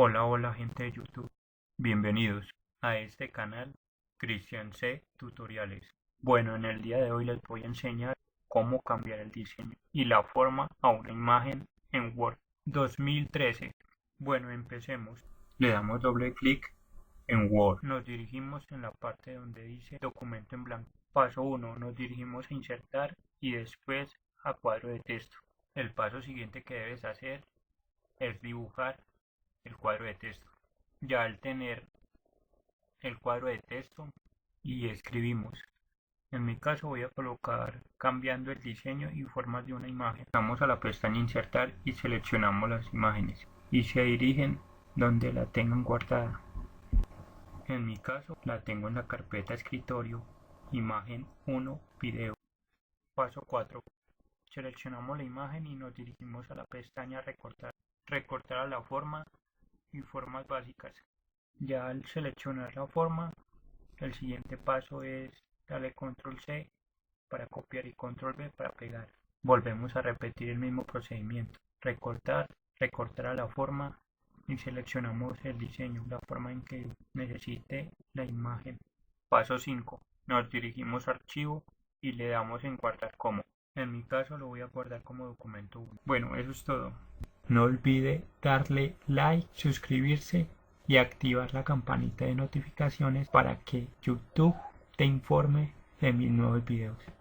Hola gente de YouTube, bienvenidos a este canal Cristian C Tutoriales. Bueno, en el día de hoy les voy a enseñar cómo cambiar el diseño y la forma a una imagen en Word 2013. Bueno, empecemos. Le damos doble clic en Word. Nos dirigimos en la parte donde dice documento en blanco. Paso 1. Nos dirigimos a insertar y después a cuadro de texto. El paso siguiente que debes hacer es dibujar el cuadro de texto. Ya al tener el cuadro de texto y escribimos. En mi caso voy a colocar cambiando el diseño y formas de una imagen. Vamos a la pestaña insertar y seleccionamos las imágenes y se dirigen donde la tengan guardada. En mi caso la tengo en la carpeta escritorio, imagen 1, video. Paso 4. Seleccionamos la imagen y nos dirigimos a la pestaña recortar. Recortar a la forma y formas básicas. Ya al seleccionar la forma, el siguiente paso es darle control C para copiar y control V para pegar. Volvemos a repetir el mismo procedimiento. Recortar, recortar a la forma y seleccionamos el diseño, la forma en que necesite la imagen. Paso 5. Nos dirigimos a archivo y le damos en guardar como. En mi caso lo voy a guardar como documento 1. Bueno, eso es todo. No olvide darle like, suscribirse y activar la campanita de notificaciones para que YouTube te informe de mis nuevos videos.